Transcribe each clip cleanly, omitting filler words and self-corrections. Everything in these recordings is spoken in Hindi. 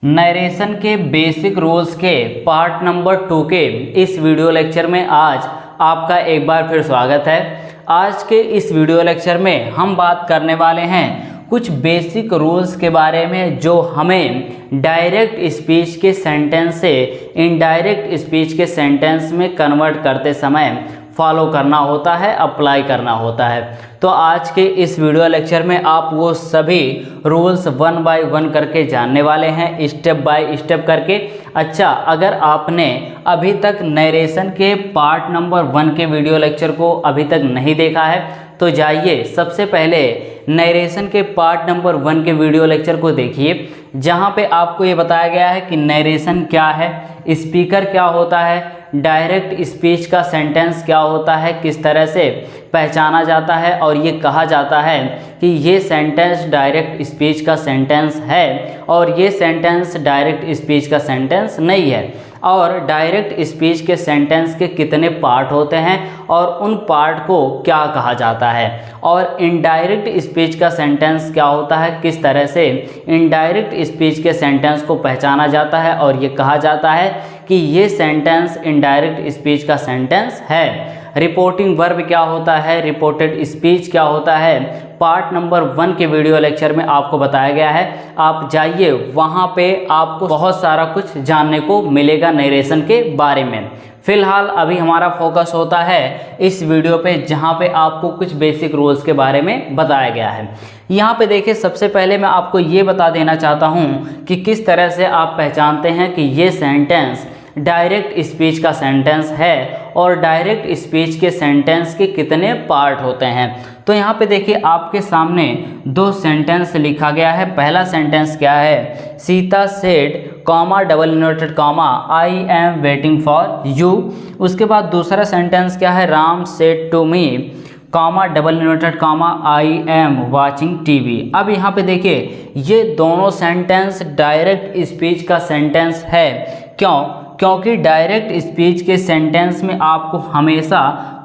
नरेशन के बेसिक रूल्स के पार्ट नंबर 2 के इस वीडियो लेक्चर में आज आपका एक बार फिर स्वागत है। आज के इस वीडियो लेक्चर में हम बात करने वाले हैं कुछ बेसिक रूल्स के बारे में जो हमें डायरेक्ट स्पीच के सेंटेंस से इनडायरेक्ट स्पीच के सेंटेंस में कन्वर्ट करते समय फॉलो करना होता है, अप्लाई करना होता है। तो आज के इस वीडियो लेक्चर में आप वो सभी रूल्स 1 बाय 1 करके जानने वाले हैं, स्टेप बाय स्टेप करके। अच्छा, अगर आपने अभी तक नरेशन के पार्ट नंबर 1 के वीडियो लेक्चर को अभी तक नहीं देखा है तो जाइए सबसे पहले नरेशन के पार्ट नंबर 1 के वीडियो लेक्चर को देखिए, जहाँ पे आपको ये बताया गया है कि नरेशन क्या है, स्पीकर क्या होता है, डायरेक्ट स्पीच का सेंटेंस क्या होता है, किस तरह से पहचाना जाता है और ये कहा जाता है कि ये सेंटेंस डायरेक्ट स्पीच का सेंटेंस है और ये सेंटेंस डायरेक्ट स्पीच का सेंटेंस नहीं है, और डायरेक्ट स्पीच के सेंटेंस के कितने पार्ट होते हैं और उन पार्ट को क्या कहा जाता है, और इनडायरेक्ट स्पीच का सेंटेंस क्या होता है, किस तरह से इनडायरेक्ट स्पीच के सेंटेंस को पहचाना जाता है और ये कहा जाता है कि ये सेंटेंस इनडायरेक्ट स्पीच का सेंटेंस है। रिपोर्टिंग वर्ब क्या होता है, रिपोर्टेड स्पीच क्या होता है, पार्ट नंबर 1 के वीडियो लेक्चर में आपको बताया गया है। आप जाइए, वहाँ पे आपको बहुत सारा कुछ जानने को मिलेगा नरेशन के बारे में। फिलहाल अभी हमारा फोकस होता है इस वीडियो पे, जहाँ पे आपको कुछ बेसिक रूल्स के बारे में बताया गया है। यहाँ पे देखिए, सबसे पहले मैं आपको ये बता देना चाहता हूँ कि किस तरह से आप पहचानते हैं कि ये सेंटेंस डायरेक्ट स्पीच का सेंटेंस है और डायरेक्ट स्पीच के सेंटेंस के कितने पार्ट होते हैं। तो यहाँ पे देखिए, आपके सामने 2 सेंटेंस लिखा गया है। पहला सेंटेंस क्या है, Sita said comma double inverted comma I am waiting for you. उसके बाद दूसरा सेंटेंस क्या है, Ram said to me comma double inverted comma I am watching TV. अब यहाँ पे देखिए, ये दोनों सेंटेंस डायरेक्ट स्पीच का सेंटेंस है। क्योंकि डायरेक्ट स्पीच के सेंटेंस में आपको हमेशा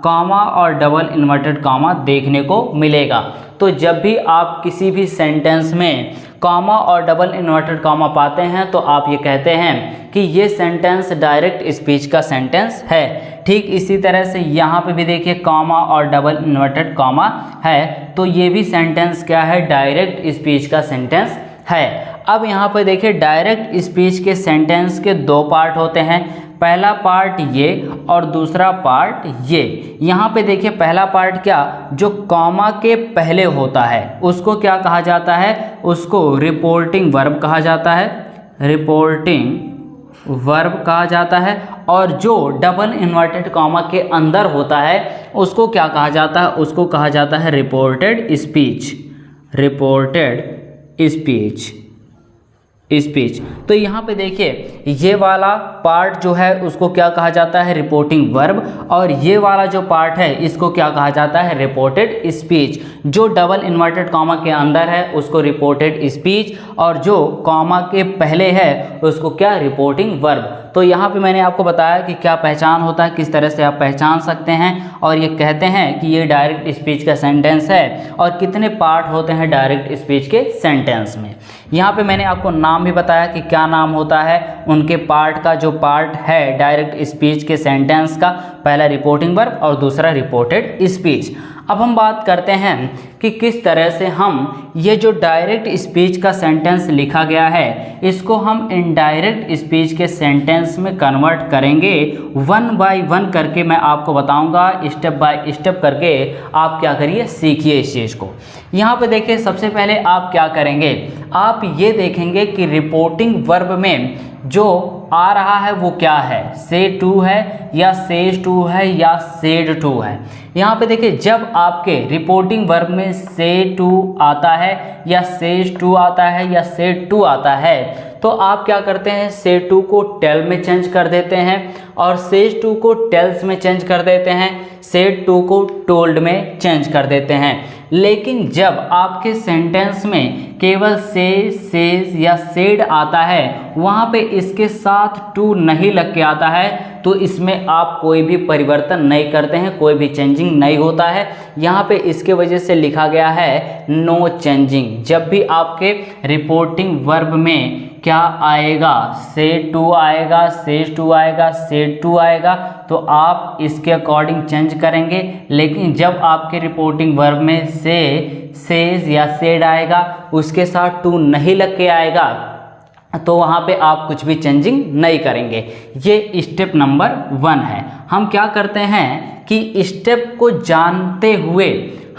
कॉमा और डबल इन्वर्टेड कॉमा देखने को मिलेगा। तो जब भी आप किसी भी सेंटेंस में कॉमा और डबल इन्वर्टेड कॉमा पाते हैं तो आप ये कहते हैं कि ये सेंटेंस डायरेक्ट स्पीच का सेंटेंस है। ठीक इसी तरह से यहाँ पे भी देखिए, कॉमा और डबल इन्वर्टेड कॉमा है, तो ये भी सेंटेंस क्या है, डायरेक्ट स्पीच का सेंटेंस है। अब यहाँ पे देखिए, डायरेक्ट स्पीच के सेंटेंस के 2 पार्ट होते हैं। पहला पार्ट ये और दूसरा पार्ट ये। यहाँ पे देखिए, पहला पार्ट क्या, जो कॉमा के पहले होता है उसको क्या कहा जाता है, उसको रिपोर्टिंग वर्ब कहा जाता है, रिपोर्टिंग वर्ब कहा जाता है। और जो डबल इन्वर्टेड कॉमा के अंदर होता है उसको क्या कहा जाता है, उसको कहा जाता है रिपोर्टेड स्पीच, रिपोर्टेड स्पीच। तो यहाँ पे देखिए, ये वाला पार्ट जो है उसको क्या कहा जाता है, रिपोर्टिंग वर्ब, और ये वाला जो पार्ट है इसको क्या कहा जाता है, रिपोर्टेड स्पीच। जो डबल इन्वर्टेड कॉमा के अंदर है उसको रिपोर्टेड स्पीच, और जो कॉमा के पहले है उसको क्या, रिपोर्टिंग वर्ब। तो यहाँ पे मैंने आपको बताया कि क्या पहचान होता है, किस तरह से आप पहचान सकते हैं और ये कहते हैं कि ये डायरेक्ट स्पीच का सेंटेंस है और कितने पार्ट होते हैं डायरेक्ट स्पीच के सेंटेंस में। यहाँ पे मैंने आपको नाम भी बताया कि क्या नाम होता है उनके पार्ट का। जो पार्ट है डायरेक्ट स्पीच के सेंटेंस का, पहला रिपोर्टिंग वर्ब और दूसरा रिपोर्टेड स्पीच। अब हम बात करते हैं कि किस तरह से हम ये जो डायरेक्ट स्पीच का सेंटेंस लिखा गया है इसको हम इनडायरेक्ट स्पीच के सेंटेंस में कन्वर्ट करेंगे। 1 बाय 1 करके मैं आपको बताऊंगा, स्टेप बाय स्टेप करके आप क्या करिए, सीखिए इस चीज़ को। यहाँ पे देखिए, सबसे पहले आप क्या करेंगे, आप ये देखेंगे कि रिपोर्टिंग वर्ब में जो आ रहा है वो क्या है, से टू है या सेज टू है या सेड टू है। यहाँ पे देखिए, जब आपके रिपोर्टिंग वर्ब में से टू आता है या सेज टू आता है या सेड टू आता है तो आप क्या करते हैं, से टू को टेल में चेंज कर देते हैं और सेज टू को टेल्स में चेंज कर देते हैं, सेड टू को टोल्ड में चेंज कर देते हैं। लेकिन जब आपके सेंटेंस में केवल से, सेज या सेड आता है, वहाँ पे इसके साथ टू नहीं लग के आता है, तो इसमें आप कोई भी परिवर्तन नहीं करते हैं, कोई भी चेंजिंग नहीं होता है। यहाँ पे इसके वजह से लिखा गया है नो चेंजिंग। जब भी आपके रिपोर्टिंग वर्ब में क्या आएगा, सेड टू आएगा, सेज टू आएगा, सेड टू आएगा, तो आप इसके अकॉर्डिंग चेंज करेंगे। लेकिन जब आपके रिपोर्टिंग वर्ब में से, सेज या सेड आएगा, उसके साथ टू नहीं लग के आएगा, तो वहाँ पे आप कुछ भी चेंजिंग नहीं करेंगे। ये स्टेप नंबर 1 है। हम क्या करते हैं कि स्टेप को जानते हुए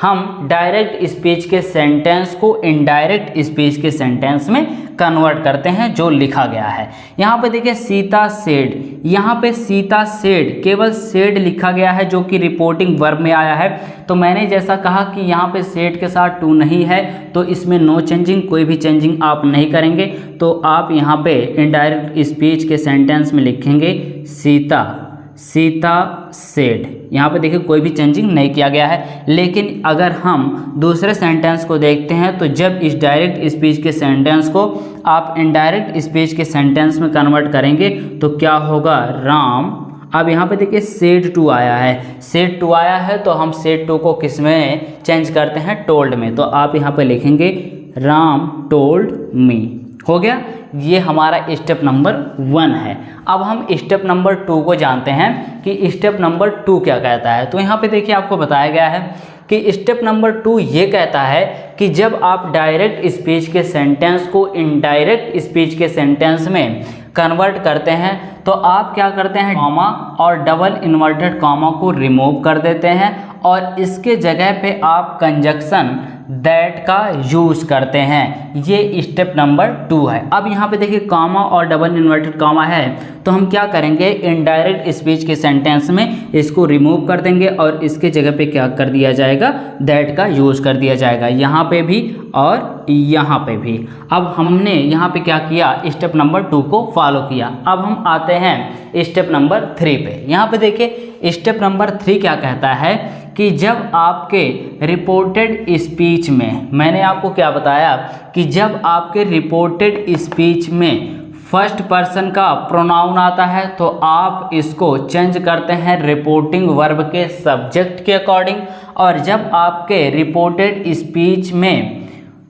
हम डायरेक्ट स्पीच के सेंटेंस को इनडायरेक्ट स्पीच के सेंटेंस में कन्वर्ट करते हैं जो लिखा गया है। यहाँ पे देखिए सीता सेड, यहाँ पे सीता सेड केवल सेड लिखा गया है जो कि रिपोर्टिंग वर्ब में आया है। तो मैंने जैसा कहा कि यहाँ पे सेड के साथ टू नहीं है तो इसमें नो चेंजिंग, कोई भी चेंजिंग आप नहीं करेंगे। तो आप यहाँ पे इनडायरेक्ट स्पीच के सेंटेंस में लिखेंगे सीता, सीता सेड। यहाँ पे देखिए कोई भी चेंजिंग नहीं किया गया है। लेकिन अगर हम दूसरे सेंटेंस को देखते हैं तो जब इस डायरेक्ट स्पीच के सेंटेंस को आप इनडायरेक्ट स्पीच के सेंटेंस में कन्वर्ट करेंगे तो क्या होगा, राम। अब यहाँ पे देखिए सेड टू आया है, सेड टू आया है तो हम सेड टू को किस में चेंज करते हैं, टोल्ड में। तो आप यहाँ पे लिखेंगे राम टोल्ड मी। हो गया, ये हमारा स्टेप नंबर 1 है। अब हम स्टेप नंबर 2 को जानते हैं कि स्टेप नंबर 2 क्या कहता है। तो यहाँ पे देखिए आपको बताया गया है कि स्टेप नंबर 2 ये कहता है कि जब आप डायरेक्ट स्पीच के सेंटेंस को इनडायरेक्ट स्पीच के सेंटेंस में कन्वर्ट करते हैं तो आप क्या करते हैं, कॉमा और डबल इन्वर्टेड कॉमा को रिमूव कर देते हैं और इसके जगह पे आप कंजक्शन दैट का यूज करते हैं। ये स्टेप नंबर 2 है। अब यहाँ पे देखिए कॉमा और डबल इन्वर्टेड कॉमा है तो हम क्या करेंगे, इनडायरेक्ट स्पीच के सेंटेंस में इसको रिमूव कर देंगे और इसके जगह पे क्या कर दिया जाएगा, दैट का यूज कर दिया जाएगा, यहाँ पे भी और यहाँ पे भी। अब हमने यहाँ पे क्या किया, स्टेप नंबर 2 को फॉलो किया। अब हम आते हैं स्टेप नंबर 3 पे। यहाँ पे देखिए स्टेप नंबर 3 क्या कहता है कि जब आपके रिपोर्टेड स्पीच में, मैंने आपको क्या बताया कि जब आपके रिपोर्टेड स्पीच में फर्स्ट पर्सन का प्रोनाउन आता है तो आप इसको चेंज करते हैं रिपोर्टिंग वर्ब के सब्जेक्ट के अकॉर्डिंग, और जब आपके रिपोर्टेड स्पीच में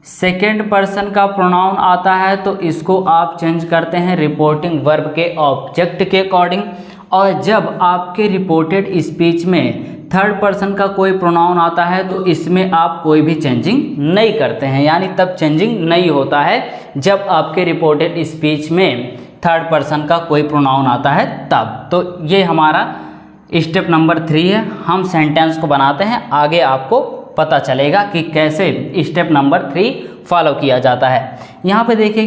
सेकेंड पर्सन का प्रोनाउन आता है तो इसको आप चेंज करते हैं रिपोर्टिंग वर्ब के ऑब्जेक्ट के अकॉर्डिंग, और जब आपके रिपोर्टेड स्पीच में थर्ड पर्सन का कोई प्रोनाउन आता है तो इसमें आप कोई भी चेंजिंग नहीं करते हैं। यानी तब चेंजिंग नहीं होता है जब आपके रिपोर्टेड स्पीच में थर्ड पर्सन का कोई प्रोनाउन आता है तब। तो ये हमारा स्टेप नंबर 3 है। हम सेंटेंस को बनाते हैं, आगे आपको पता चलेगा कि कैसे स्टेप नंबर 3 फॉलो किया जाता है। यहाँ पे देखिए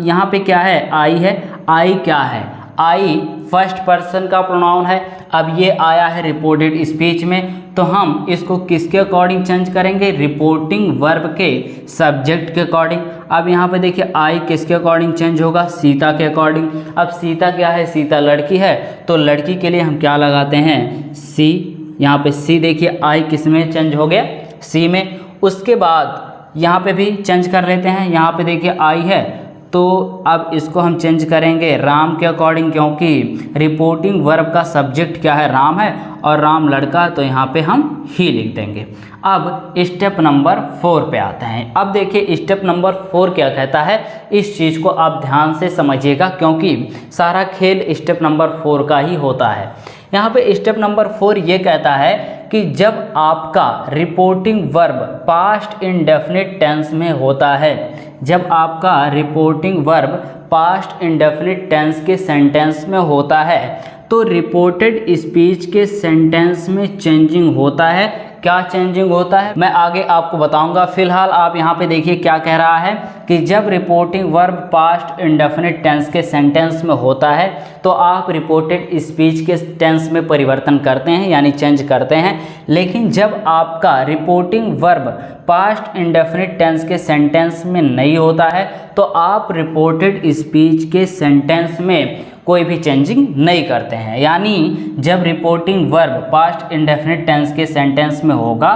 यहाँ पे क्या है, आई है। आई क्या है, आई फर्स्ट पर्सन का प्रोनाउन है। अब ये आया है रिपोर्टेड स्पीच में तो हम इसको किसके अकॉर्डिंग चेंज करेंगे, रिपोर्टिंग वर्ब के सब्जेक्ट के अकॉर्डिंग। अब यहाँ पे देखिए आई किसके अकॉर्डिंग चेंज होगा, सीता के अकॉर्डिंग। अब सीता क्या है, सीता लड़की है तो लड़की के लिए हम क्या लगाते हैं, सी। यहाँ पे सी देखिए आई किस में चेंज हो गया, सी में। उसके बाद यहाँ पे भी चेंज कर लेते हैं। यहाँ पे देखिए आई है तो अब इसको हम चेंज करेंगे राम के अकॉर्डिंग, क्योंकि रिपोर्टिंग वर्ब का सब्जेक्ट क्या है, राम है और राम लड़का, तो यहाँ पे हम ही लिख देंगे। अब स्टेप नंबर 4 पे आते हैं। अब देखिए स्टेप नंबर 4 क्या कहता है, इस चीज़ को आप ध्यान से समझिएगा क्योंकि सारा खेल स्टेप नंबर 4 का ही होता है। यहाँ पे स्टेप नंबर 4 ये कहता है कि जब आपका reporting verb past indefinite tense में होता है, जब आपका reporting verb past indefinite tense के सेंटेंस में होता है तो रिपोर्टेड स्पीच के सेंटेंस में चेंजिंग होता है। क्या चेंजिंग होता है मैं आगे आपको बताऊंगा। फिलहाल आप यहाँ पे देखिए क्या कह रहा है कि जब reporting verb past indefinite tense के सेंटेंस में होता है तो आप रिपोर्टेड स्पीच के टेंस में परिवर्तन करते हैं यानी चेंज करते हैं। लेकिन जब आपका reporting verb past indefinite tense के सेंटेंस में नहीं होता है तो आप रिपोर्टेड स्पीच के सेंटेंस में कोई भी चेंजिंग नहीं करते हैं। यानी जब reporting verb past indefinite tense के सेंटेंस में होगा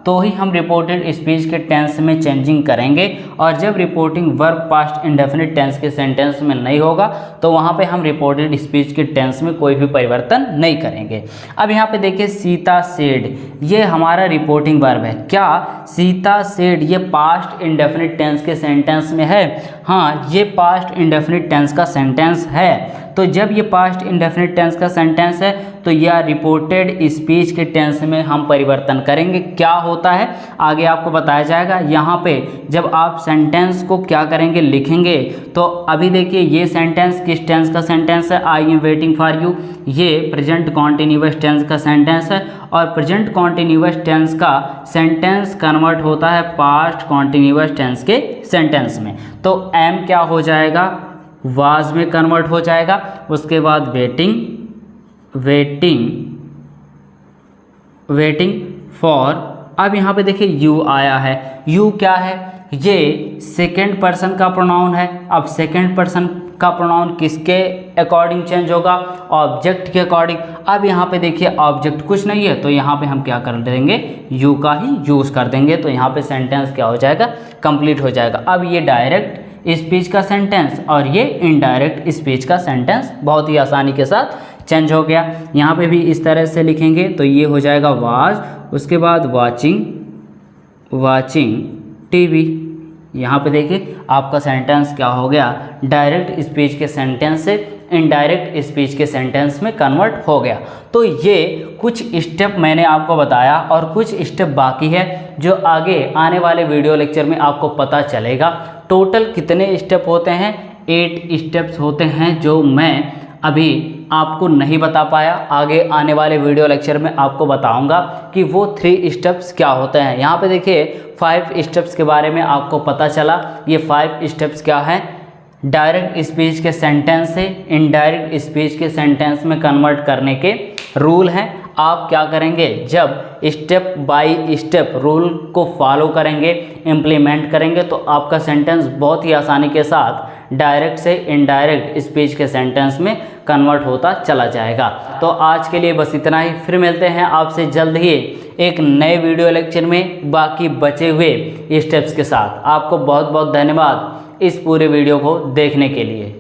तो ही हम रिपोर्टेड स्पीच के टेंस में चेंजिंग करेंगे, और जब reporting verb past indefinite tense के सेंटेंस में नहीं होगा तो वहाँ पे हम रिपोर्टेड स्पीच के टेंस में कोई भी परिवर्तन नहीं करेंगे। अब यहाँ पे देखिए सीता सेड, ये हमारा रिपोर्टिंग वर्ब है। क्या सीता सेड ये पास्ट इंडेफिनिट टेंस के सेंटेंस में है? हाँ, ये पास्ट इंडेफिनिट टेंस का सेंटेंस है। तो जब ये पास्ट इंडेफिनिट टेंस का सेंटेंस है तो यह रिपोर्टेड स्पीच के टेंस में हम परिवर्तन करेंगे। क्या होता है आगे आपको बताया जाएगा। यहाँ पे जब आप सेंटेंस को क्या करेंगे, लिखेंगे, तो अभी देखिए ये सेंटेंस किस टेंस का सेंटेंस है, आई एम वेटिंग फॉर यू, ये प्रेजेंट कॉन्टिन्यूअस टेंस का सेंटेंस है, और प्रेजेंट कॉन्टिन्यूअस टेंस का सेंटेंस कन्वर्ट होता है पास्ट कॉन्टिन्यूअस टेंस के सेंटेंस में। तो एम क्या हो जाएगा, वाज में कन्वर्ट हो जाएगा। उसके बाद वेटिंग फॉर, अब यहाँ पे देखिए यू आया है। यू क्या है, ये सेकेंड पर्सन का प्रोनाउन है। अब सेकेंड पर्सन का प्रोनाउन किसके अकॉर्डिंग चेंज होगा, ऑब्जेक्ट के अकॉर्डिंग। अब यहाँ पे देखिए ऑब्जेक्ट कुछ नहीं है तो यहाँ पे हम क्या कर देंगे, यू का ही यूज़ कर देंगे, तो यहाँ पे सेंटेंस क्या हो जाएगा, कंप्लीट हो जाएगा। अब ये डायरेक्ट स्पीच का सेंटेंस और ये इनडायरेक्ट स्पीच का सेंटेंस बहुत ही आसानी के साथ चेंज हो गया। यहाँ पे भी इस तरह से लिखेंगे तो ये हो जाएगा वाज, उसके बाद वाचिंग टीवी। यहाँ पे देखिए आपका सेंटेंस क्या हो गया, डायरेक्ट स्पीच के सेंटेंस से इनडायरेक्ट स्पीच के सेंटेंस में कन्वर्ट हो गया। तो ये कुछ स्टेप मैंने आपको बताया और कुछ स्टेप बाकी है जो आगे आने वाले वीडियो लेक्चर में आपको पता चलेगा। टोटल कितने स्टेप होते हैं, 8 स्टेप्स होते हैं जो मैं अभी आपको नहीं बता पाया। आगे आने वाले वीडियो लेक्चर में आपको बताऊंगा कि वो 3 स्टेप्स क्या होते हैं। यहाँ पे देखिए 5 स्टेप्स के बारे में आपको पता चला। ये 5 स्टेप्स क्या हैं, डायरेक्ट स्पीच के सेंटेंस से इनडायरेक्ट स्पीच के सेंटेंस में कन्वर्ट करने के रूल हैं। आप क्या करेंगे, जब स्टेप बाय स्टेप रूल को फॉलो करेंगे, इम्प्लीमेंट करेंगे, तो आपका सेंटेंस बहुत ही आसानी के साथ डायरेक्ट से इनडायरेक्ट स्पीच के सेंटेंस में कन्वर्ट होता चला जाएगा। तो आज के लिए बस इतना ही, फिर मिलते हैं आपसे जल्द ही एक नए वीडियो लेक्चर में बाकी बचे हुए स्टेप्स के साथ। आपको बहुत बहुत धन्यवाद इस पूरे वीडियो को देखने के लिए।